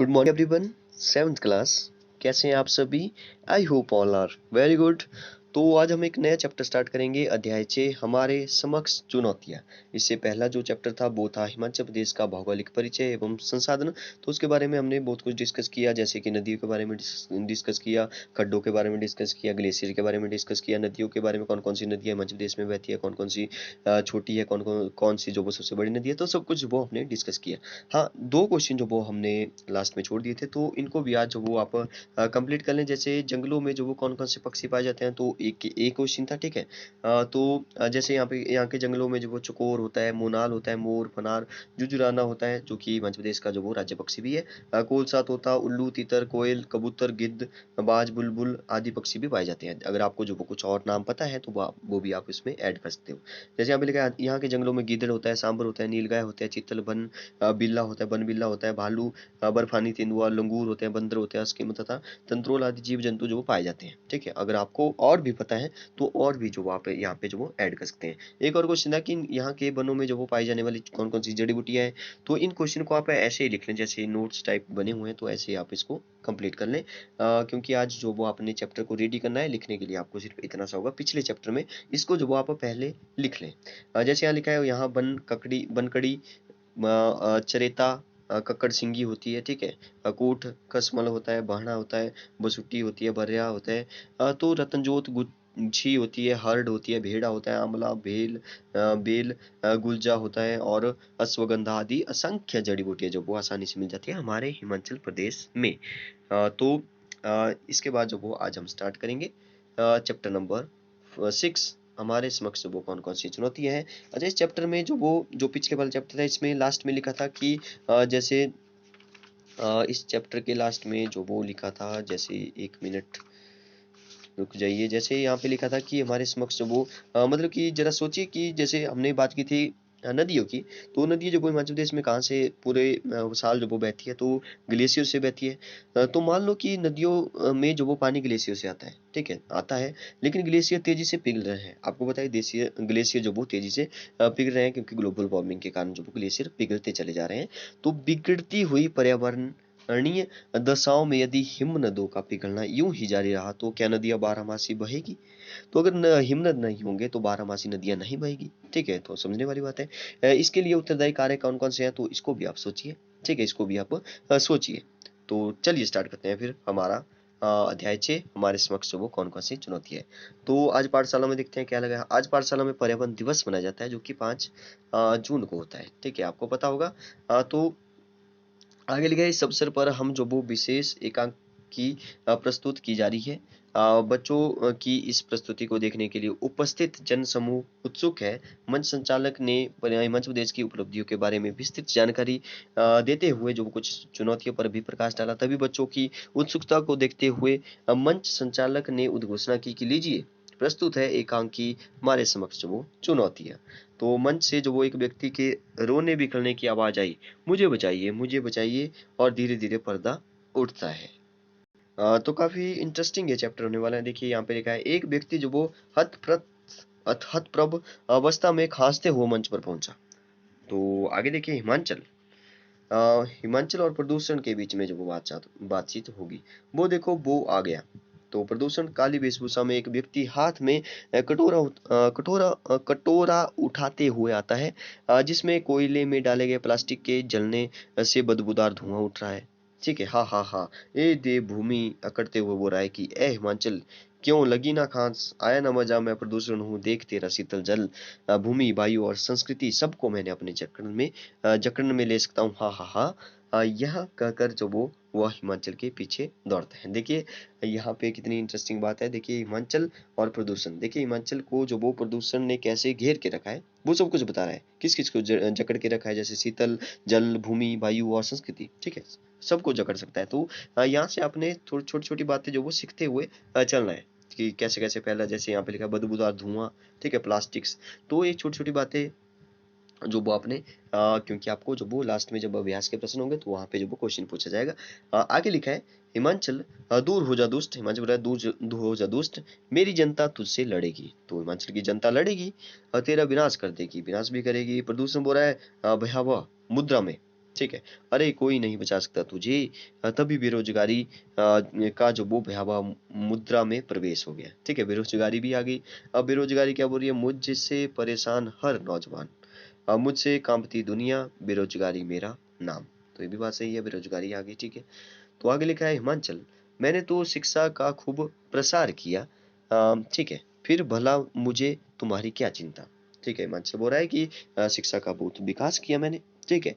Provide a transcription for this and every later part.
Good morning everyone. Seventh class, कैसे हैं आप सभी? I hope all are very good. तो आज हम एक नया चैप्टर स्टार्ट करेंगे, अध्याय 6 हमारे समक्ष चुनौतियां। इससे पहला जो चैप्टर था वो था हिमाचल प्रदेश का भौगोलिक परिचय एवं संसाधन। तो उसके बारे में हमने बहुत कुछ डिस्कस किया, जैसे कि नदियों के बारे में डिस्कस किया, खड्डों के बारे में डिस्कस किया, ग्लेशियर के बारे में डिस्कस किया, नदियों के बारे में कौन कौन सी नदियाँ हिमाचल प्रदेश में बहती है, कौन कौन सी छोटी है, कौन सी जो वो सबसे बड़ी नदी है, तो सब कुछ वो हमने डिस्कस किया। हाँ, 2 क्वेश्चन जो वो हमने लास्ट में छोड़ दिए थे, तो इनको भी आज जो वो आप कंप्लीट कर लें। जैसे जंगलों में जो वो कौन-कौन से पक्षी पाए जाते हैं, तो एक क्वेश्चन था, ठीक है? जैसे यहाँ के जंगलों में जो वो चकोर होता है, मोनाल होता है, मोर, फनार, जुजुराना होता है, जो कि मध्य प्रदेश का जो वो राज्य पक्षी भी है। कोलसा, तोता, उल्लू, तीतर, कोयल, कबूतर, गिद्ध, बाज, बुलबुल आदि पक्षी भी पाए जाते हैं। अगर आपको जो वो कुछ और नाम पता है, तो वो भी आप इसमें ऐड कर सकते हो। जैसे यहाँ पे लिखा है, यहाँ के जंगलों में गीदड़ होता है, सांभर होता है, नीलगाय होता है, चीतल, बिल्ला होता है, बनबिल्ला होता है, भालू, बर्फानी तेंदुआ, लंगूर होते हैं, बंदर होते हैं, अस्किम तथा तंत्रोल आदि जीव जंतु जो वो पाए जाते हैं। ठीक है, अगर आपको और भी पता है तो और भी जो आप यहाँ पे जो वो ऐड कर सकते हैं। एक और क्वेश्चन था कि यहाँ के वनों में जो वो पाई जाने वाली कौन कौन सी जड़ी बूटियां हैं, तो इन क्वेश्चन को आप ऐसे ही लिख लें, जैसे नोट्स टाइप बने हुए हैं, तो ऐसे ही आप इसको कंप्लीट कर लें। क्योंकि आज जो वो आपने चैप्टर को रेडी करना है, लिखने के लिए आपको सिर्फ इतना सा होगा। पिछले चैप्टर में इसको जो वो आप पहले लिख लें। जैसे यहाँ लिखा है, यहाँ बनकड़ी, चरेता, कक्कड़ सिंगी होती है, ठीक है। कूठ कसमल होता है, बहना होता है, बसुट्टी होती है, बर्या होता है, तो रतनजोत गुच्छी होती है, हर्ड होती है, भेड़ा होता है, आंवला, बेल, गुलजा होता है, और अश्वगंधा आदि असंख्य जड़ी बूटियां जो वो आसानी से मिल जाती है हमारे हिमाचल प्रदेश में। इसके बाद जो वो आज हम स्टार्ट करेंगे चैप्टर नंबर 6, हमारे समक्ष वो कौन कौन सी चुनौतियां हैं। अच्छा, इस चैप्टर में जो पिछले वाला चैप्टर था, इसमें लास्ट में लिखा था कि जैसे इस चैप्टर के लास्ट में जो वो लिखा था, जैसे 1 मिनट रुक जाइए। जैसे यहाँ पे लिखा था कि हमारे समक्ष जो वो मतलब कि जरा सोचिए कि जैसे हमने बात की थी नदियों की, तो नदी जो वो हिमाचल प्रदेश में कहाँ से पूरे साल जो वो बहती है, तो ग्लेशियर से बहती है। तो मान लो कि नदियों में जो वो पानी ग्लेशियर से आता है, ठीक है, आता है, लेकिन ग्लेशियर तेजी से पिघल रहे हैं। आपको बताइए, देशीय ग्लेशियर जो वो तेजी से पिघल रहे हैं, क्योंकि ग्लोबल वार्मिंग के कारण जो वो ग्लेशियर पिघलते चले जा रहे हैं। तो बिगड़ती हुई पर्यावरणीय दशाओं में यदि हिम नदों का पिघलना यूं ही जारी रहा, तो क्या नदियां बारहमासी बहेगी? तो अगर हिमनद नहीं होंगे तो बारहमासी नदियां नहीं बहेगी। ठीक है, तो समझने वाली बात है। इसके लिए उत्तरदायी कार्य कौन कौन से हैं, तो इसको भी आप सोचिए। ठीक है, इसको भी आप सोचिए। तो चलिए स्टार्ट करते हैं फिर हमारा अध्याय 6, हमारे समक्ष वो कौन कौन सी चुनौती है। तो आज पाठशाला में देखते हैं क्या लगा है। आज पाठशाला में पर्यावरण दिवस मनाया जाता है, जो कि 5 जून को होता है। ठीक है, आपको पता होगा। तो आगे लिखा है, इस अवसर पर हम जो वो विशेष एकांकी प्रस्तुत की जा रही है। बच्चों की इस प्रस्तुति को देखने के लिए उपस्थित जन समूह उत्सुक है। मंच संचालक ने मध्य प्रदेश की उपलब्धियों के बारे में विस्तृत जानकारी देते हुए जो कुछ चुनौतियों पर भी प्रकाश डाला। तभी बच्चों की उत्सुकता को देखते हुए मंच संचालक ने उद्घोषणा की कि लीजिए, प्रस्तुत है एकांकी हमारे समक्ष जो वो चुनौतियां। तो मंच से जो वो एक व्यक्ति के रोने बिखरने की आवाज आई, मुझे बचाइए, और धीरे धीरे पर्दा उठता है। तो काफी इंटरेस्टिंग ये चैप्टर होने वाला है। देखिए, यहाँ पे लिखा है, एक व्यक्ति जो वो हतप्रभ अवस्था में खांसते हुए मंच पर पहुंचा। तो आगे देखिए, हिमाचल और प्रदूषण के बीच में जो वो बातचीत होगी, वो देखो वो आ गया। तो प्रदूषण काली वेशभूषा में एक व्यक्ति हाथ में कटोरा उठाते हुए आता है, जिसमें कोयले में डाले गए प्लास्टिक के जलने से बदबूदार धुआं उठ रहा है। ठीक है, हाँ हाँ हाँ। ए देव भूमि अकड़ते हुए वो राय की, ए हिमाचल, क्यों लगी ना खांस, आया ना मजा, मैं प्रदूषण हूँ, देख तेरा शीतल जल, भूमि, वायु और संस्कृति सबको मैंने अपने जकड़न में ले सकता हूँ, हाँ हाँ हाँ। यह कहकर जो वो वह हिमाचल के पीछे दौड़ता है। देखिए, यहाँ पे कितनी इंटरेस्टिंग बात है। देखिए, हिमाचल और प्रदूषण, देखिए हिमाचल को जो वो प्रदूषण ने कैसे घेर के रखा है, वो सब कुछ बता रहा है। किस किस को जकड़ के रखा है, जैसे शीतल जल, भूमि, वायु और संस्कृति। ठीक है, सबको जकड़ सकता है। तो यहाँ से आपने थोड़ी छोटी छोटी बातें जो वो सीखते हुए चलना है कि कैसे कैसे पहला, जैसे यहाँ पे लिखा है बदबूदार धुआं, ठीक है, प्लास्टिक्स। तो ये छोटी छोटी बातें जो वो आपने क्योंकि आपको जो वो लास्ट में जब अभ्यास के प्रश्न होंगे, तो वहां पे जो वो क्वेश्चन पूछा जाएगा। आगे लिखा है, हिमाचल दूर हो जा दुष्ट, हिमाचल बोला दूर हो जा दुष्ट, मेरी जनता तुझसे लड़ेगी। तो हिमाचल की जनता लड़ेगी, तेरा विनाश कर देगी, विनाश भी करेगी। प्रदूषण बोल रहा है भयावह मुद्रा में, ठीक है। अरे कोई नहीं बचा सकता तुझे, तभी बेरोजगारी का जो वो भयावह मुद्रा में प्रवेश हो गया। ठीक है, बेरोजगारी भी आ गई। अब बेरोजगारी क्या बोल रही है, मुझसे परेशान हर नौजवान, मुझसे कांपती दुनिया, बेरोजगारी मेरा नाम। तो ये भी बात सही है, बेरोजगारी आ गई। ठीक है, तो आगे लिखा है हिमांचल, मैंने तो शिक्षा का खूब प्रसार किया, ठीक है, फिर भला मुझे तुम्हारी क्या चिंता। ठीक है, हिमांचल बोल रहा है कि शिक्षा का बहुत विकास किया मैंने। ठीक है,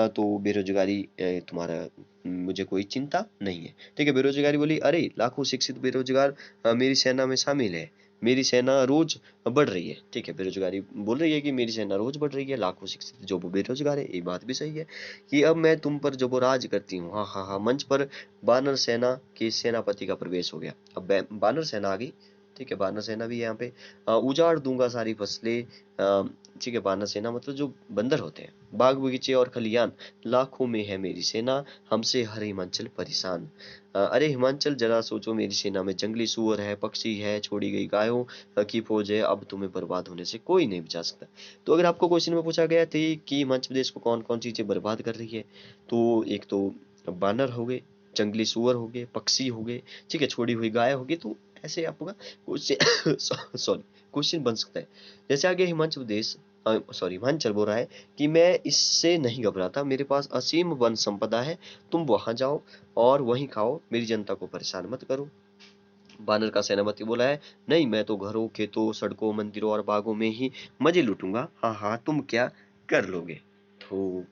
तो बेरोजगारी तुम्हारा मुझे कोई चिंता नहीं है। ठीक है, बेरोजगारी बोली, अरे लाखों शिक्षित बेरोजगार मेरी सेना में शामिल है, मेरी सेना रोज बढ़ रही है। ठीक है, बेरोजगारी बोल रही है कि मेरी सेना रोज बढ़ रही है, लाखों शिक्षित जो वो बेरोजगार है। ये बात भी सही है कि अब मैं तुम पर जो वो राज करती हूँ। हाँ हाँ हाँ, मंच पर बानर सेना के सेनापति का प्रवेश हो गया। अब बानर सेना आ गई। ठीक है, बानर सेना भी है यहाँ पे। उजाड़ दूंगा सारी फसलें। ठीक है, बानर सेना मतलब जो बंदर होते हैं। बाग बगीचे और खलियान, लाखों में है मेरी सेना, हमसे हर हिमाचल परेशान। अरे हिमाचल जरा सोचो, मेरी सेना में जंगली सूअर है, पक्षी है, छोड़ी गई गायों की फौज है, अब तुम्हें बर्बाद होने से कोई नहीं बचा सकता। तो अगर आपको क्वेश्चन में पूछा गया था कि मध्य प्रदेश को कौन कौन चीजें बर्बाद कर रही है, तो एक तो बानर हो गए, जंगली सुअर हो गए, पक्षी हो गए, ठीक है, छोड़ी हुई गाय होगी। तो ऐसे आपका क्वेश्चन सॉरी क्वेश्चन बन सकता है। जैसे आगे हिमाचल प्रदेश सॉरी हिमाचल बोल रहा है कि मैं इससे नहीं घबराता, मेरे पास असीम वन संपदा है, तुम वहां जाओ और वहीं खाओ, मेरी जनता को परेशान मत करो। बानर का सेनापति बोला है, नहीं मैं तो घरों, खेतों, सड़कों, मंदिरों और बागों में ही मजे लूटूंगा। हाँ हाँ, तुम क्या कर लोगे। तो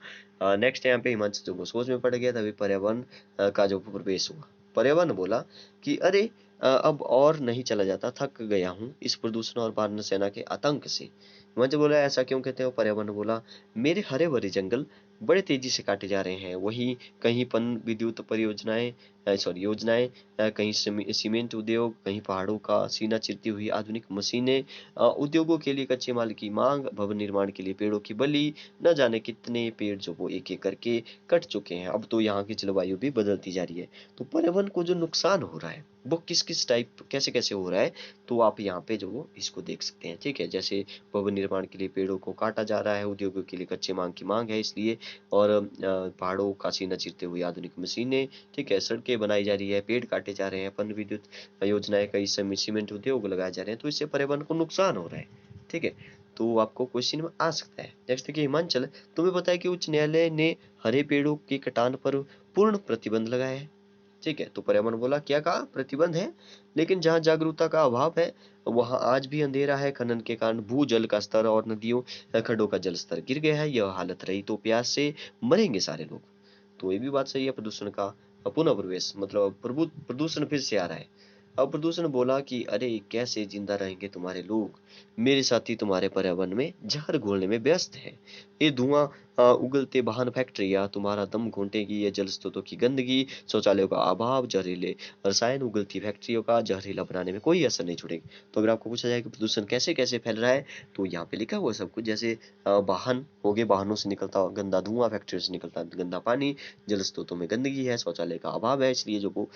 नेक्स्ट यहाँ पे हिमांशु जो वो सोच में पड़ गया, तभी पर्यावरण का जो प्रवेश हुआ। पर्यावरण बोला कि अरे अब और नहीं चला जाता, थक गया हूँ इस प्रदूषण और बानर सेना के आतंक से। हिमांशु बोला, ऐसा क्यों कहते हो। पर्यावरण बोला, मेरे हरे भरे जंगल बड़े तेजी से काटे जा रहे हैं, वहीं कहीं पन विद्युत परियोजनाएं सॉरी योजनाएं, कहीं सीमेंट उद्योग, कहीं पहाड़ों का सीना चिरती हुई आधुनिक मशीनें, उद्योगों के लिए कच्चे माल की मांग, भवन निर्माण के लिए पेड़ों की बलि, न जाने कितने पेड़ जो वो एक एक करके कट चुके हैं। अब तो यहाँ की जलवायु भी बदलती जा रही है। तो पर्यावरण को जो नुकसान हो रहा है वो किस किस टाइप कैसे कैसे हो रहा है, तो आप यहाँ पे जो वो इसको देख सकते हैं। ठीक है, जैसे भवन निर्माण के लिए पेड़ों को काटा जा रहा है, उद्योगों के लिए कच्चे मांग की मांग है इसलिए, और पहाड़ों का सीना चीरते हुए आधुनिक मशीनें, ठीक है, सड़कें बनाई जा रही है, पेड़ काटे जा रहे हैं, पन विद्युत योजनाएं, कई समय सीमेंट उद्योग लगाए जा रहे हैं, तो इससे पर्यावरण को नुकसान हो रहा है। ठीक है, तो आपको क्वेश्चन में आ सकता है। नेक्स्ट देखिए हिमांचल, तुम्हें पता है कि उच्च न्यायालय ने हरे पेड़ों की कटान पर पूर्ण प्रतिबंध लगाया है। ठीक है, तो पर्यावरण बोला, क्या कहा, प्रतिबंध है, लेकिन जहाँ जागरूकता का अभाव है वहां आज भी अंधेरा है। खनन के कारण भूजल का स्तर और नदियों खड्डों का जल स्तर गिर गया है, यह हालत रही तो प्यास से मरेंगे सारे लोग। तो ये भी बात सही है। प्रदूषण का पुनः प्रवेश मतलब प्रदूषण फिर से आ रहा है। अब प्रदूषण बोला कि अरे कैसे जिंदा रहेंगे तुम्हारे लोग, मेरे साथी तुम्हारे पर्यावरण में जहर घोलने में व्यस्त है। ये धुआं, उगलते वाहन, फैक्ट्रियां तुम्हारा दम घोंटेगी, ये जल स्रोतों की गंदगी, शौचालयों का अभाव, जहरीले रसायन, उगलती फैक्ट्रियों का जहरीला बनाने में कोई असर नहीं छोड़ेगी। तो अगर आपको पूछा जाए कि प्रदूषण कैसे कैसे फैल रहा है, तो यहाँ पे लिखा हुआ सब कुछ। जैसे वाहन हो गए, वाहनों से निकलता गंदा धुआं, फैक्ट्रियों से निकलता गंदा पानी, जल स्रोतों में गंदगी है, शौचालय का अभाव है, इसलिए जो वो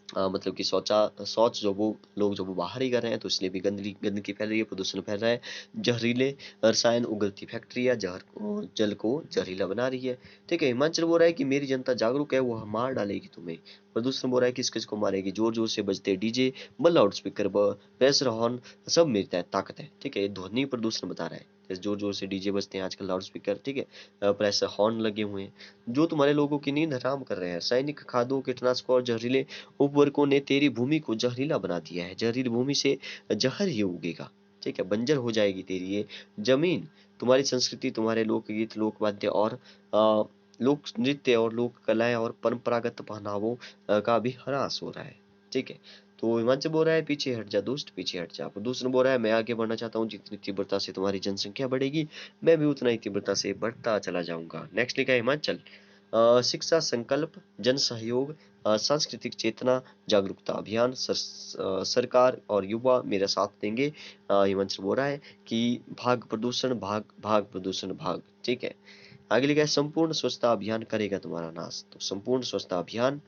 मतलब कि शौच जो वो लोग जो वो बाहर ही कर रहे हैं, तो इसलिए भी गंदगी गंदगी फैल रही है, प्रदूषण फैल रहा है। जहरीले रसायन, उगलती फैक्ट्रियां जहर को जल को जहरीला बना रही है। ठीक है, हिमाचल बोल रहा है कि मेरी जनता जागरूक है, वो मार डालेगी तुम्हें। प्रदूषण बोल रहा है किस किस को मारेगी, जोर जोर से बजते डीजे, बल लाउड स्पीकर, प्रेशर हॉर्न, सब मेरी ताकत है। ठीक है, ध्वनि प्रदूषण बता रहा है, जैसे जोर जोर से डीजे बजते हैं आजकल, लाउड स्पीकर, ठीक है, प्रेशर हॉर्न लगे हुए हैं, जो तुम्हारे लोगों की नींद हराम कर रहे हैं। रासायनिक खादों, कीटनाशकों और जहरीले उर्वरकों ने तेरी भूमि को जहरीला बना दिया है, जहरीली भूमि से जहर ही उगेगा। ठीक है, बंजर हो जाएगी तेरी ये जमीन। तुम्हारी संस्कृति, तुम्हारे लोकगीत, लोक वाद्य और लोक नृत्य और लोक कलाएं और परंपरागत पहनावों का भी ह्रास हो रहा है। ठीक है, तो हिमाचल बोल रहा है पीछे हट जा दोस्त, पीछे हट जा। दूसरा बोल रहा है मैं आगे बढ़ना चाहता हूँ, जितनी तीव्रता से तुम्हारी जनसंख्या बढ़ेगी मैं भी उतना ही तीव्रता से बढ़ता चला जाऊंगा। नेक्स्ट लिखा है हिमाचल, शिक्षा संकल्प, जन सहयोग, सांस्कृतिक चेतना, जागरूकता अभियान, सरकार और युवा मेरा साथ देंगे। हिमांशु बोल रहा है कि भाग प्रदूषण, भाग भाग प्रदूषण भाग। ठीक है, आगे लिखा है संपूर्ण स्वच्छता अभियान करेगा तुम्हारा नाश। तो संपूर्ण स्वच्छता अभियान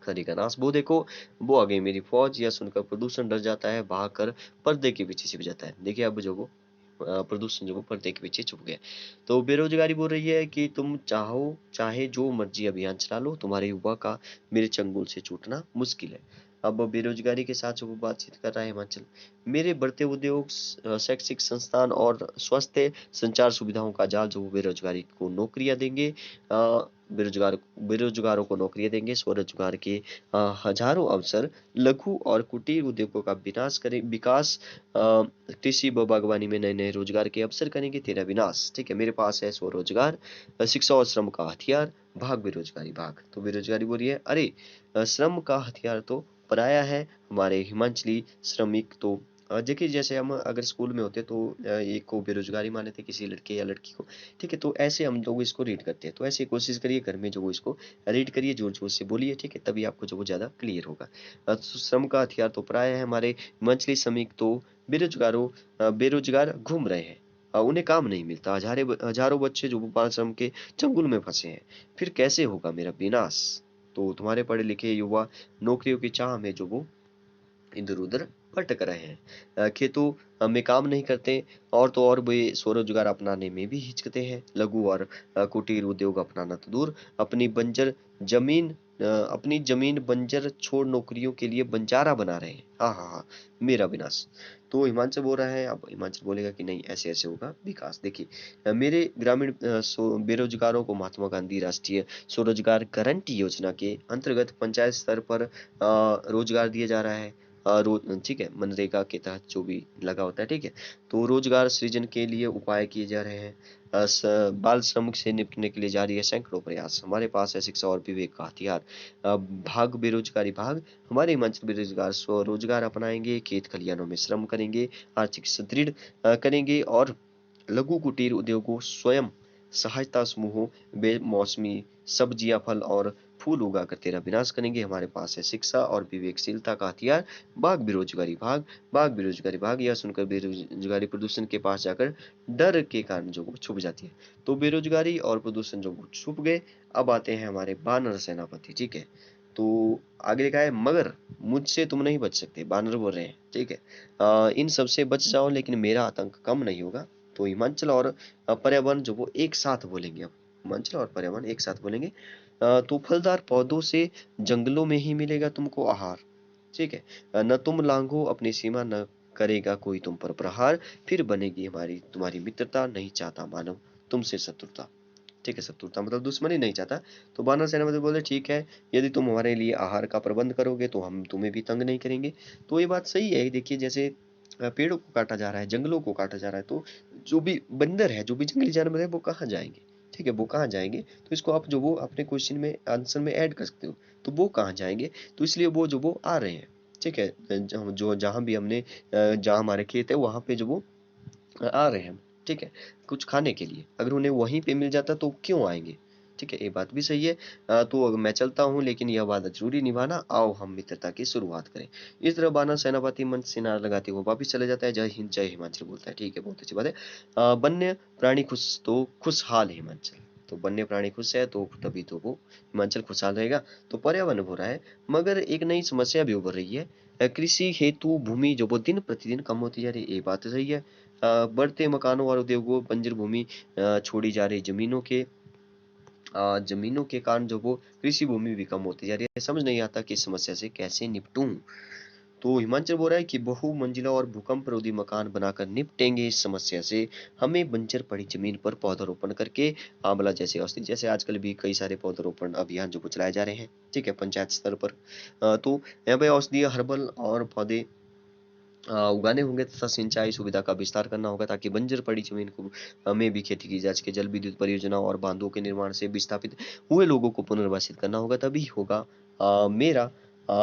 करेगा नाश। वो देखो, वो आ गई मेरी फौज, यह सुनकर प्रदूषण डर जाता है, भाग कर पर्दे के पीछे छिप जाता है। देखिए अब जो वो प्रदूषण जो वो पर्दे के पीछे छुप गया। तो बेरोजगारी बोल रही है कि तुम चाहे जो मर्जी अभियान चला लो, तुम्हारे युवा का मेरे चंगुल से छूटना मुश्किल है। अब बेरोजगारी के साथ जो वो बातचीत कर रहा है हिमाचल, मेरे बढ़ते उद्योग, शैक्षिक संस्थान और स्वास्थ्य संचार सुविधाओं का जाल जो वो बेरोजगारी को नौकरियां देंगे, बेरोजगारों को नौकरियां देंगे, स्वरोजगार के हजारों अवसर, लघु और कुटीर उद्योगों का विकास, कृषि व बागवानी में नए नए रोजगार के अवसर करेंगे तेरा विनाश। ठीक है, मेरे पास है स्वरोजगार, शिक्षा और श्रम का हथियार, भाग बेरोजगारी भाग। तो बेरोजगारी बोल रही है, अरे श्रम का हथियार तो पराया है, हमारे हिमाचली श्रमिक तो देखिए जैसे हम अगर स्कूल में होते तो एक को बेरोजगारी माने थे किसी लड़के या लड़की को। ठीक है, तो ऐसे हम लोग इसको रीड करते हैं। तो ऐसे कोशिश करिए घर में जो वो इसको रीड करिए, जोर जोर से बोलिए। ठीक है, तभी आपको जो वो ज्यादा क्लियर होगा। तो श्रम का हथियार तो पराया है, हमारे हिमाचली श्रमिक तो बेरोजगार घूम रहे हैं, उन्हें काम नहीं मिलता, हजारों बच्चे जो वो बाल श्रम के चंगुल में फंसे हैं, फिर कैसे होगा मेरा विनाश। तो तुम्हारे पढ़े लिखे युवा नौकरियों की चाह में जो वो इधर उधर भटक रहे हैं, खेतों में काम नहीं करते, और तो और वे स्वरोजगार अपनाने में भी हिचकते हैं, लघु और कुटीर उद्योग अपनाना तो दूर, अपनी जमीन बंजर छोड़ नौकरियों के लिए बंजारा बना रहे हैं। हाँ हाँ हाँ, मेरा विनाश। तो हिमाचल बोल रहा है, अब हिमाचल बोलेगा कि नहीं ऐसे ऐसे होगा विकास। देखिए मेरे ग्रामीण बेरोजगारों को महात्मा गांधी राष्ट्रीय स्वरोजगार गारंटी योजना के अंतर्गत पंचायत स्तर पर रोजगार दिया जा रहा है। ठीक है, मनरेगा के तहत जो भी लगा होता है। ठीक है, तो रोजगार सृजन के लिए उपाय किए जा रहे हैं, बाल श्रम से निपटने के लिए जारी है सैकड़ों प्रयास, हमारे पास है शिक्षा और विवेक का हथियार, भाग बेरोजगारी भाग, हमारे हिमाचल बेरोजगार स्वरोजगार अपनाएंगे, खेत खलिहानों में श्रम करेंगे, आर्थिक सुदृढ़ करेंगे, और लघु कुटीर उद्योगों, स्वयं सहायता समूहों, बेमौसमी सब्जियां, फल और फूल उगाकर तेरा विनाश करेंगे, हमारे पास है शिक्षा और विवेकशीलता का हथियार, भाग बेरोजगारी भाग। यह सुनकर बेरोजगारी प्रदूषण के पास जाकर डर के कारण जो वो छुप जाती है। तो बेरोजगारी और प्रदूषण जो वो छुप गए। अब आते हैं हमारे बानर सेनापति। ठीक है, तो आगे लिखा है, मगर मुझसे तुम नहीं बच सकते, बानर बोल रहे हैं। ठीक है, इन सबसे बच जाओ लेकिन मेरा आतंक कम नहीं होगा। तो हिमाचल और पर्यावरण जो वो एक साथ बोलेंगे, अब हिमाचल और पर्यावरण एक साथ बोलेंगे। तो फलदार पौधों से जंगलों में ही मिलेगा तुमको आहार। ठीक है, न तुम लांघो अपनी सीमा, न करेगा कोई तुम पर प्रहार, फिर बनेगी हमारी तुम्हारी मित्रता, नहीं चाहता मानव तुमसे शत्रुता। ठीक है, शत्रुता मतलब दुश्मनी नहीं चाहता। तो बानर सेनापति बोले, ठीक है, यदि तुम हमारे लिए आहार का प्रबंध करोगे तो हम तुम्हें भी तंग नहीं करेंगे। तो ये बात सही है। देखिए जैसे पेड़ों को काटा जा रहा है, जंगलों को काटा जा रहा है, तो जो भी बंदर है, जो भी जंगली जानवर है, वो कहाँ जाएंगे। ठीक है, वो कहाँ जाएंगे। तो इसको आप जो वो अपने क्वेश्चन में आंसर में ऐड कर सकते हो। तो वो कहाँ जाएंगे, तो इसलिए वो जो वो आ रहे हैं। ठीक है, जो जहाँ भी हमने जहाँ हमारे खेत है वहां पे जो वो आ रहे हैं। ठीक है, कुछ खाने के लिए, अगर उन्हें वहीं पे मिल जाता तो क्यों आएंगे। ठीक है, ये बात भी सही है। तो अब मैं चलता हूँ, लेकिन यह वादा जरूरी निभाना, आओ हम मित्रता की शुरुआत करें। इस तरह बानर सेनापति मंच से नारा लगाते हुए वापिस चले जाता है। जय हिंद जय हिमाचल बोलता है। ठीक है, बहुत अच्छी बात है। वन्य प्राणी खुश तो खुशहाल हिमाचल। तो वन्य प्राणी खुश है तो तभी तो वो हिमाचल खुशहाल रहेगा। तो पर्यावरण हो रहा है, मगर एक नई समस्या भी उभर रही है। कृषि हेतु भूमि जो वो दिन प्रतिदिन कम होती जा रही है, ये बात सही है। बढ़ते मकानों और उद्योगों, बंजर भूमि, छोड़ी जा रही जमीनों के कारण जो वो कृषि भूमि भी कम होती जा रही है। समझ नहीं आता कि इस समस्या से कैसे निपटूं। तो हिमाचल बोल रहा है कि बहु मंजिला और भूकंप रोधी मकान बनाकर निपटेंगे इस समस्या से। हमें बंजर पड़ी जमीन पर पौधारोपण करके आंवला जैसे औषधि, जैसे आजकल भी कई सारे पौधारोपण अभियान जो चलाए जा रहे हैं। ठीक है, पंचायत स्तर पर। तो यहाँ पे औषधीय हर्बल और पौधे उगाने होंगे, तथा सिंचाई सुविधा का विस्तार करना होगा, ताकि बंजर पड़ी जमीन को में भी खेती की जा सके। जल विद्युत परियोजना और बांधों के निर्माण से विस्थापित हुए लोगों को पुनर्वासित करना होगा, तभी होगा मेरा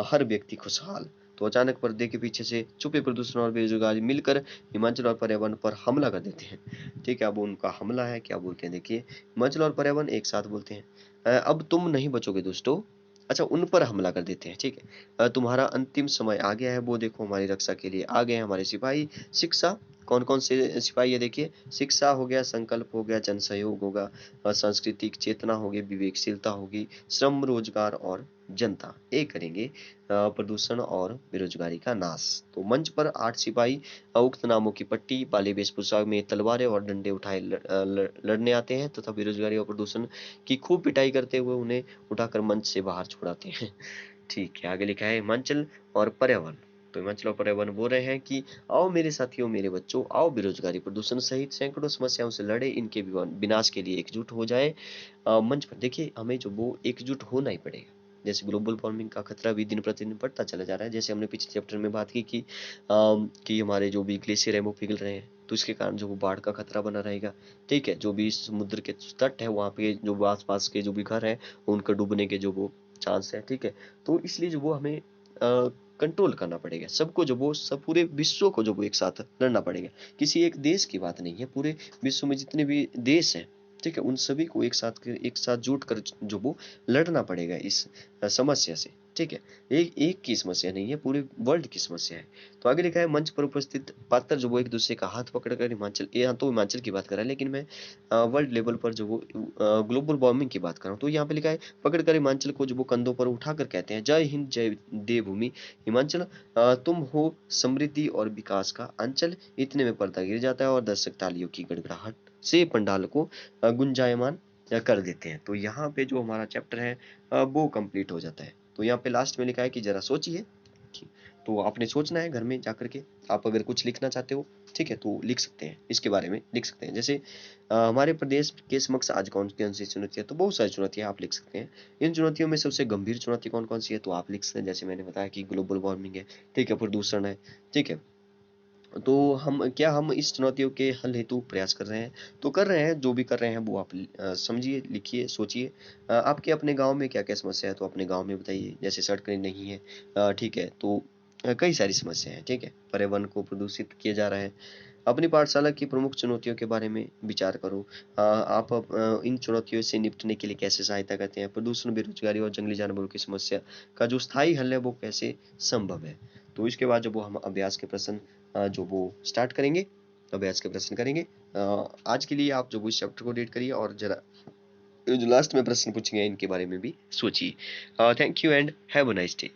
हर व्यक्ति खुशहाल। तो अचानक पर्दे के पीछे से छुपे प्रदूषण और बेरोजगारी मिलकर हिमाचल और पर्यावरण पर हमला कर देते हैं। ठीक है, अब उनका हमला है, क्या बोलते हैं देखिए, हिमाचल और पर्यावरण एक साथ बोलते हैं, अब तुम नहीं बचोगे दोस्तों। अच्छा, उन पर हमला कर देते हैं। ठीक है, तुम्हारा अंतिम समय आ गया है, वो देखो हमारी रक्षा के लिए आ गए हैं हमारे सिपाही। शिक्षा, कौन कौन से सिपाही है देखिए, शिक्षा हो गया, संकल्प हो गया, जन सहयोग होगा, सांस्कृतिक चेतना होगी, विवेकशीलता होगी, श्रम रोजगार और जनता। ए करेंगे प्रदूषण और बेरोजगारी का नाश। तो मंच पर 8 सिपाही उक्त नामों की पट्टी वाली वेशभूषा में तलवारें और डंडे उठाए लड़ने आते हैं तथा बेरोजगारी और प्रदूषण की खूब पिटाई करते हुए उन्हें उठाकर मंच से बाहर छुड़ाते हैं। ठीक है, आगे लिखा है हिमाचल और पर्यावरण। तो हिमाचल और पर्यावरण बोल रहे हैं कि आओ मेरे साथियों, मेरे बच्चों, आओ बेरोजगारी प्रदूषण सहित सैकड़ों समस्याओं से लड़े, इनके विनाश के लिए एकजुट हो जाए। मंच पर देखिए हमें जो वो एकजुट होना ही पड़ेगा। जैसे ग्लोबल वार्मिंग का खतरा भी दिन प्रतिदिन बढ़ता चला जा रहा है। जैसे हमने पिछले चैप्टर में बात की कि हमारे जो भी ग्लेशियर है वो पिघल रहे हैं, तो इसके कारण जो वो बाढ़ का खतरा बना रहेगा। ठीक है, जो भी समुद्र के तट है वहाँ पे जो आसपास के जो भी घर हैं उनका डूबने के जो वो चांस है। ठीक है, तो इसलिए जो वो हमें कंट्रोल करना पड़ेगा। सबको जो वो सब पूरे विश्व को जो वो एक साथ लड़ना पड़ेगा। किसी एक देश की बात नहीं है, पूरे विश्व में जितने भी देश हैं, ठीक है, उन सभी को एक साथ जुट कर जो वो लड़ना पड़ेगा इस समस्या से। ठीक है, एक एक की समस्या नहीं है, पूरे वर्ल्ड की समस्या है। तो आगे लिखा है मंच पर उपस्थित पात्र जो वो एक दूसरे का हाथ पकड़कर हिमाचल, यहाँ तो हिमाचल की बात कर रहा है लेकिन मैं वर्ल्ड लेवल पर जो वो ग्लोबल वार्मिंग की बात कर रहा हूँ। तो यहाँ पे लिखा है पकड़कर हिमाचल को जो वो कंधों पर उठाकर कहते हैं, जय हिंद जय देवभूमि हिमाचल, तुम हो समृद्धि और विकास का अंचल। इतने में पर्दा गिर जाता है और दर्शक तालियों की गड़गड़ाहट से पंडाल को गुंजायमान कर देते हैं। तो यहाँ पे जो हमारा चैप्टर है वो कंप्लीट हो जाता है। तो यहाँ पे लास्ट में लिखा है कि जरा सोचिए। तो आपने सोचना है घर में जाकर के। आप अगर कुछ लिखना चाहते हो, ठीक है, तो लिख सकते हैं, इसके बारे में लिख सकते हैं। जैसे हमारे प्रदेश के समक्ष आज कौन कौन सी चुनौतियाँ, तो बहुत सारी चुनौतियाँ आप लिख सकते हैं। इन चुनौतियों में सबसे गंभीर चुनौती कौन कौन सी है, तो आप लिख सकते हैं। जैसे मैंने बताया कि ग्लोबल वार्मिंग है, ठीक है, प्रदूषण है, ठीक है। तो हम इस चुनौतियों के हल हेतु प्रयास कर रहे हैं? तो कर रहे हैं, जो भी कर रहे हैं वो आप समझिए, लिखिए, सोचिए। आपके अपने गाँव में क्या-क्या समस्या है तो अपने गाँव में बताइए। जैसे सड़कें नहीं है, ठीक है, तो कई सारी समस्या है, ठीक है। पर्यावरण को प्रदूषित किया जा रहा है। अपनी पाठशाला की प्रमुख चुनौतियों के बारे में विचार करो। आप इन चुनौतियों से निपटने के लिए कैसे सहायता करते हैं? प्रदूषण, बेरोजगारी और जंगली जानवरों की समस्या का जो स्थायी हल है वो कैसे संभव है? तो इसके बाद जब वो हम अभ्यास के प्रश्न जो वो स्टार्ट करेंगे, अभ्यास के प्रश्न करेंगे। आज के लिए आप जो वो इस चैप्टर को रीड करिए और जरा जो लास्ट में प्रश्न पूछे गए इनके बारे में भी सोचिए। Thank you and have a nice day.